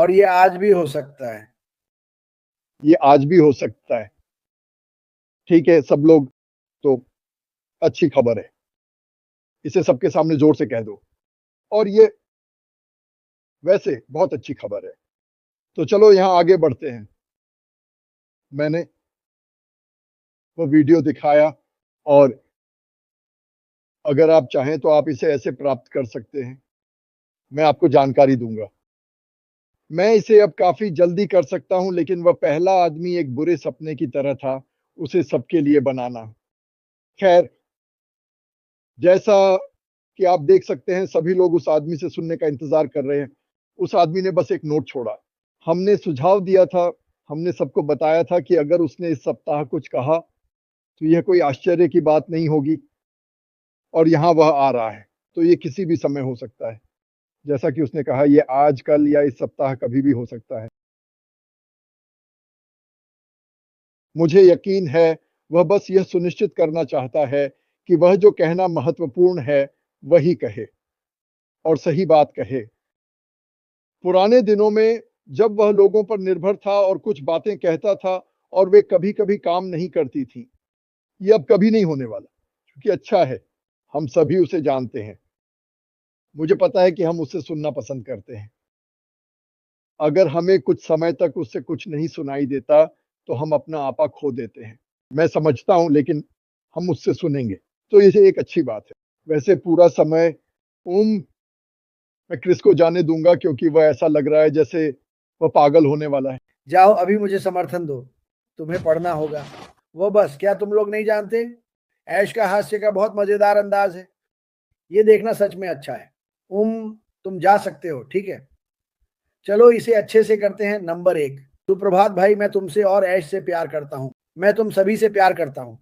और ये आज भी हो सकता है। ये आज भी हो सकता है। ठीक है सब लोग, तो अच्छी खबर है, इसे सबके सामने जोर से कह दो। और ये वैसे बहुत अच्छी खबर है। तो चलो यहाँ आगे बढ़ते हैं। मैंने वो वीडियो दिखाया, और अगर आप चाहें तो आप इसे ऐसे प्राप्त कर सकते हैं। मैं आपको जानकारी दूंगा। मैं इसे अब काफी जल्दी कर सकता हूं, लेकिन वह पहला आदमी एक बुरे सपने की तरह था, उसे सबके लिए बनाना। खैर, जैसा कि आप देख सकते हैं, सभी लोग उस आदमी से सुनने का इंतजार कर रहे हैं। उस आदमी ने बस एक नोट छोड़ा। हमने सुझाव दिया था, हमने सबको बताया था कि अगर उसने इस सप्ताह कुछ कहा तो यह कोई आश्चर्य की बात नहीं होगी। और यहाँ वह आ रहा है, तो ये किसी भी समय हो सकता है। जैसा कि उसने कहा, ये आज, कल या इस सप्ताह कभी भी हो सकता है। मुझे यकीन है वह बस यह सुनिश्चित करना चाहता है कि वह जो कहना महत्वपूर्ण है वही कहे, और सही बात कहे। पुराने दिनों में जब वह लोगों पर निर्भर था और कुछ बातें कहता था और वे कभी कभी काम नहीं करती थी, ये अब कभी नहीं होने वाला, क्योंकि अच्छा है, हम सभी उसे जानते हैं। मुझे पता है कि हम उससे सुनना पसंद करते हैं। अगर हमें कुछ समय तक उससे कुछ नहीं सुनाई देता तो हम अपना आपा खो देते हैं। मैं समझता हूं, लेकिन हम उससे सुनेंगे, तो ये एक अच्छी बात है। वैसे पूरा समय मैं क्रिस को जाने दूंगा, क्योंकि वह ऐसा लग रहा है जैसे वह पागल होने वाला है। जाओ अभी मुझे समर्थन दो, तुम्हें पढ़ना होगा। वो बस, क्या तुम लोग नहीं जानते? ऐश का हास्य का बहुत मजेदार अंदाज है। ये देखना सच में अच्छा है। तुम जा सकते हो, ठीक है? चलो इसे अच्छे से करते हैं। नंबर 1, सुप्रभात भाई, मैं तुमसे और ऐश से प्यार करता हूँ। मैं तुम सभी से प्यार करता हूँ,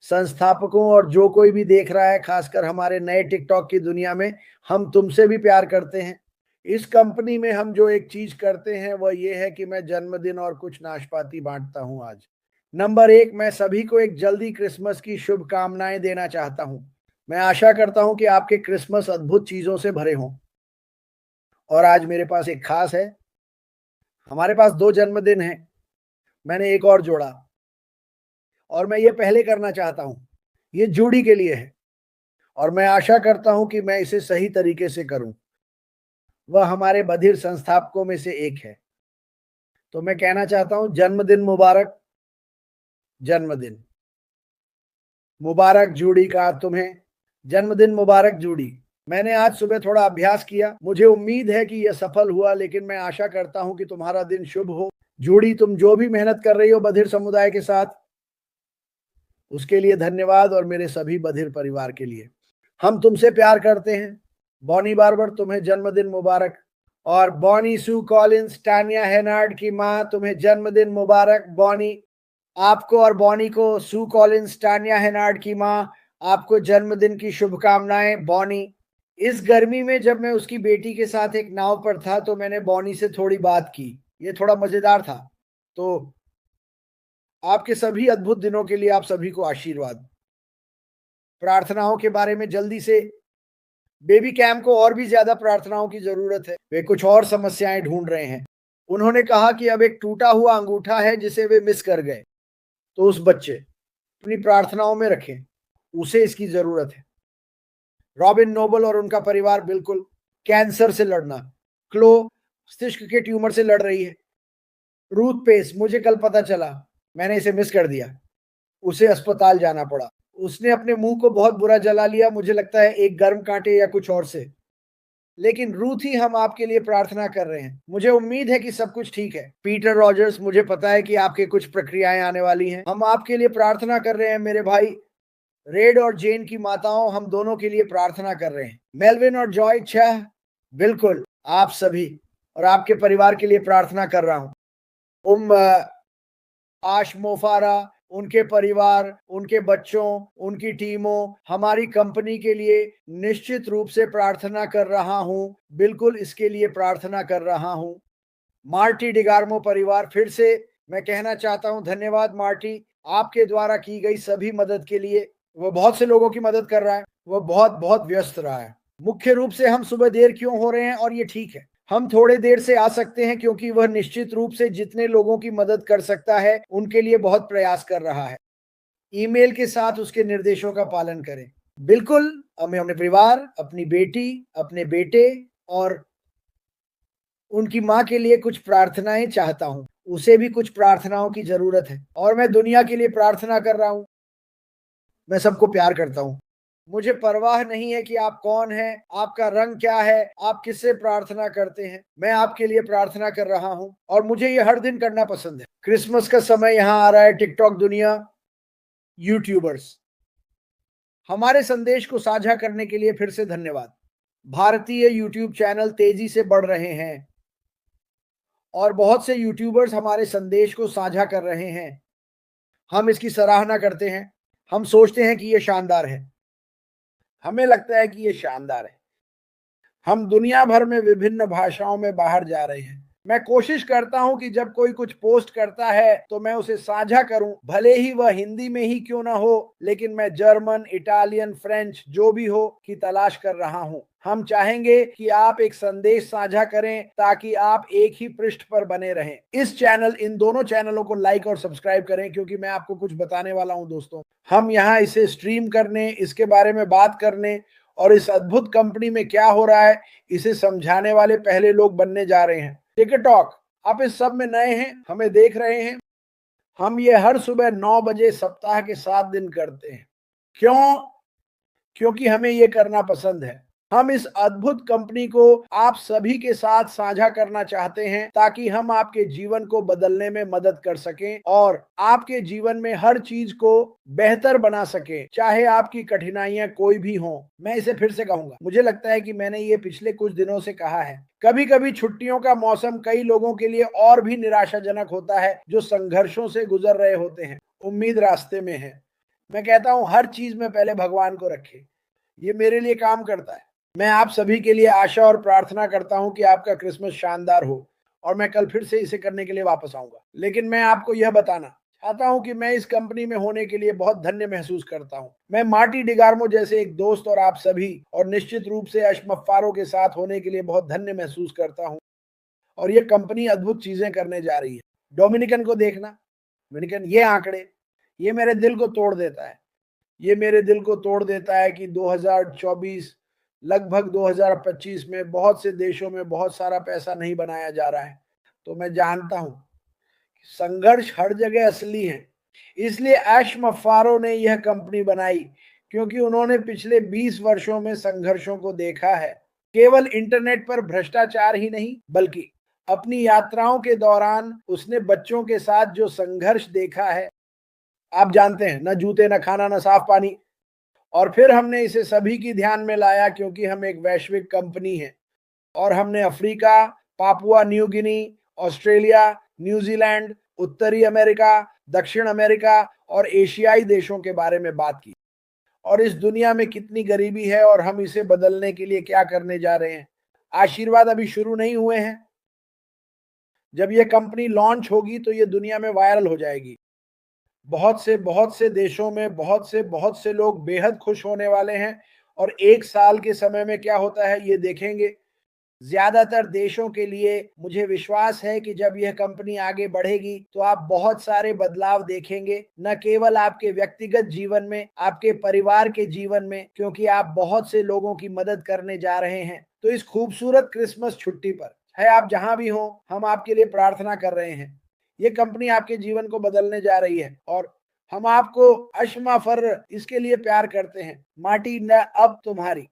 संस्थापकों और जो कोई भी देख रहा है, खासकर हमारे नए टिकटॉक की दुनिया में। हम तुमसे भी प्यार करते हैं। इस कंपनी में हम जो एक चीज करते हैं वह ये है कि मैं जन्मदिन और कुछ नाशपाती बांटता हूं आज। नंबर 1, मैं सभी को एक जल्दी क्रिसमस की शुभकामनाएं देना चाहता हूं। मैं आशा करता हूं कि आपके क्रिसमस अद्भुत चीजों से भरे हों। और आज मेरे पास एक खास है। हमारे पास 2 जन्मदिन हैं, मैंने एक और जोड़ा, और मैं ये पहले करना चाहता हूं। ये जूडी के लिए है, और मैं आशा करता हूं कि मैं इसे सही तरीके से करूं। वह हमारे बधिर संस्थापकों में से एक है। तो मैं कहना चाहता हूं, जन्मदिन मुबारक। जन्मदिन मुबारक जूडी का तुम्हें। जन्मदिन मुबारक जूडी। मैंने आज सुबह थोड़ा अभ्यास किया, मुझे उम्मीद है कि यह सफल हुआ, लेकिन मैं आशा करता हूं कि तुम्हारा दिन शुभ हो। जूडी, तुम जो भी मेहनत कर रही हो बधिर समुदाय के साथ, उसके लिए धन्यवाद, और मेरे सभी बधिर परिवार के लिए। हम तुमसे प्यार करते हैं। बॉनी बार्बर, तुम्हें जन्मदिन मुबारक। और बॉनी सू कॉलिंस, टानिया हेनार्ड की मां, तुम्हें जन्मदिन मुबारक। बॉनी, आपको और बॉनी को, सू कॉलिंस, टानिया हेनार्ड की मां, आपको जन्मदिन की शुभकामनाएं। बॉनी, इस गर्मी में जब मैं उसकी बेटी के साथ एक नाव पर था तो मैंने बॉनी से थोड़ी बात की। ये थोड़ा मजेदार था। तो आपके सभी अद्भुत दिनों के लिए आप सभी को आशीर्वाद। प्रार्थनाओं के बारे में जल्दी से, बेबी कैम को और भी ज्यादा प्रार्थनाओं की जरूरत है। वे कुछ और समस्याएं ढूंढ रहे हैं। उन्होंने कहा कि अब एक टूटा हुआ अंगूठा है जिसे वे मिस कर गए। तो उस बच्चे अपनी प्रार्थनाओं में रखें, उसे इसकी जरूरत है। रॉबिन नोबल और उनका परिवार, बिल्कुल कैंसर से लड़ना। क्लो मस्तिष्क के ट्यूमर से लड़ रही है। रूथ पेस, मुझे कल पता चला, मैंने इसे मिस कर दिया। उसे अस्पताल जाना पड़ा। उसने अपने मुंह को बहुत बुरा जला लिया, मुझे लगता है एक गर्म कांटे या कुछ और से। लेकिन रूथ ही, हम आपके लिए प्रार्थना कर रहे हैं। मुझे उम्मीद है कि सब कुछ ठीक है। पीटर रॉजर्स, मुझे पता है कि आपके कुछ प्रक्रियाएं आने वाली हैं। हम आपके लिए प्रार्थना कर रहे हैं। मेरे भाई रेड और जेन की माताओं, हम दोनों के लिए प्रार्थना कर रहे हैं। मेलविन और जॉय, छह, बिल्कुल आप सभी और आपके परिवार के लिए प्रार्थना कर रहा हूं। आश मोफारा, उनके परिवार, उनके बच्चों, उनकी टीमों, हमारी कंपनी के लिए निश्चित रूप से प्रार्थना कर रहा हूं। बिल्कुल इसके लिए प्रार्थना कर रहा हूं। मार्टी डिगार्मो परिवार, फिर से मैं कहना चाहता हूं धन्यवाद मार्टी, आपके द्वारा की गई सभी मदद के लिए। वह बहुत से लोगों की मदद कर रहा है, वह बहुत बहुत व्यस्त रहा है। मुख्य रूप से हम सुबह देर क्यों हो रहे हैं, और ये ठीक है। हम थोड़े देर से आ सकते हैं क्योंकि वह निश्चित रूप से जितने लोगों की मदद कर सकता है उनके लिए बहुत प्रयास कर रहा है। ईमेल के साथ उसके निर्देशों का पालन करें। बिल्कुल, मैं अपने परिवार, अपनी बेटी, अपने बेटे और उनकी माँ के लिए कुछ प्रार्थनाएँ चाहता हूँ। उसे भी कुछ प्रार्थनाओं की ज़रूरत है और मैं दुनिया के लिए प्रार्थना कर रहा हूँ। मैं सबको प्यार करता हूँ। मुझे परवाह नहीं है कि आप कौन हैं, आपका रंग क्या है, आप किससे प्रार्थना करते हैं। मैं आपके लिए प्रार्थना कर रहा हूँ और मुझे ये हर दिन करना पसंद है। क्रिसमस का समय यहाँ आ रहा है। टिकटॉक दुनिया, यूट्यूबर्स, हमारे संदेश को साझा करने के लिए फिर से धन्यवाद। भारतीय यूट्यूब चैनल तेजी से बढ़ रहे हैं और बहुत से यूट्यूबर्स हमारे संदेश को साझा कर रहे हैं। हम इसकी सराहना करते हैं। हम सोचते हैं कि ये शानदार है। हमें लगता है कि ये शानदार है। हम दुनिया भर में विभिन्न भाषाओं में बाहर जा रहे हैं। मैं कोशिश करता हूं कि जब कोई कुछ पोस्ट करता है तो मैं उसे साझा करूं, भले ही वह हिंदी में ही क्यों ना हो, लेकिन मैं जर्मन, इटालियन, फ्रेंच जो भी हो की तलाश कर रहा हूं। हम चाहेंगे कि आप एक संदेश साझा करें ताकि आप एक ही पृष्ठ पर बने रहें। इन दोनों चैनलों को लाइक और सब्सक्राइब करें क्योंकि मैं आपको कुछ बताने वाला हूं दोस्तों। हम यहाँ इसे स्ट्रीम करने, इसके बारे में बात करने और इस अद्भुत कंपनी में क्या हो रहा है इसे समझाने वाले पहले लोग बनने जा रहे हैं। टिकटॉक, आप इस सब में नए हैं, हमें देख रहे हैं। हम ये हर सुबह 9 बजे सप्ताह के 7 दिन करते हैं। क्यों? क्योंकि हमें ये करना पसंद है। हम इस अद्भुत कंपनी को आप सभी के साथ साझा करना चाहते हैं ताकि हम आपके जीवन को बदलने में मदद कर सकें और आपके जीवन में हर चीज को बेहतर बना सकें, चाहे आपकी कठिनाइयां कोई भी हों। मैं इसे फिर से कहूंगा, मुझे लगता है कि मैंने ये पिछले कुछ दिनों से कहा है। कभी कभी छुट्टियों का मौसम कई लोगों के लिए और भी निराशाजनक होता है जो संघर्षों से गुजर रहे होते हैं। उम्मीद रास्ते में है। मैं कहता हूं हर चीज में पहले भगवान को रखें। ये मेरे लिए काम करता है। मैं आप सभी के लिए आशा और प्रार्थना करता हूं कि आपका क्रिसमस शानदार हो और मैं कल फिर से इसे करने के लिए वापस आऊंगा। लेकिन मैं आपको यह बताना चाहता हूं कि मैं इस कंपनी में होने के लिए बहुत धन्य महसूस करता हूं। मैं मार्टी डिगार्मो जैसे एक दोस्त और आप सभी और निश्चित रूप से अशमफ़ारो के साथ होने के लिए बहुत धन्य महसूस करता हूं और ये कंपनी अद्भुत चीजें करने जा रही है। डोमिनिकन को देखना, डोमिनिकन, ये आंकड़े, ये मेरे दिल को तोड़ देता है। ये मेरे दिल को तोड़ देता है कि 2024 लगभग 2025 में बहुत से देशों में बहुत सारा पैसा नहीं बनाया जा रहा है। तो मैं जानता हूं संघर्ष हर जगह असली है। इसलिए ऐश मफ़ारो ने यह कंपनी बनाई क्योंकि उन्होंने पिछले 20 वर्षों में संघर्षों को देखा है। केवल इंटरनेट पर भ्रष्टाचार ही नहीं, बल्कि अपनी यात्राओं के दौरान उसने बच्चों के साथ जो संघर्ष देखा है, आप जानते हैं, ना जूते, ना खाना, ना साफ पानी। और फिर हमने इसे सभी की ध्यान में लाया क्योंकि हम एक वैश्विक कंपनी है और हमने Africa, Papua New Guinea, Australia, New Zealand, उत्तरी अमेरिका, दक्षिण अमेरिका और एशियाई देशों के बारे में बात की और इस दुनिया में कितनी गरीबी है और हम इसे बदलने के लिए क्या करने जा रहे हैं। आशीर्वाद अभी शुरू नहीं हुए हैं। जब यह कंपनी लॉन्च होगी तो ये दुनिया में वायरल हो जाएगी। बहुत से देशों में बहुत से लोग बेहद खुश होने वाले हैं और 1 साल के समय में क्या होता है ये देखेंगे। ज़्यादातर देशों के लिए मुझे विश्वास है कि जब यह कंपनी आगे बढ़ेगी तो आप बहुत सारे बदलाव देखेंगे, न केवल आपके व्यक्तिगत जीवन में, आपके परिवार के जीवन में, क्योंकि आप बहुत से लोगों की मदद करने जा रहे हैं। तो इस खूबसूरत क्रिसमस छुट्टी पर, चाहे आप जहां भी हो, हम आपके लिए प्रार्थना कर रहे हैं। ये कंपनी आपके जीवन को बदलने जा रही है और हम आपको अशमा फर इसके लिए प्यार करते हैं। मार्टी, न अब तुम्हारी।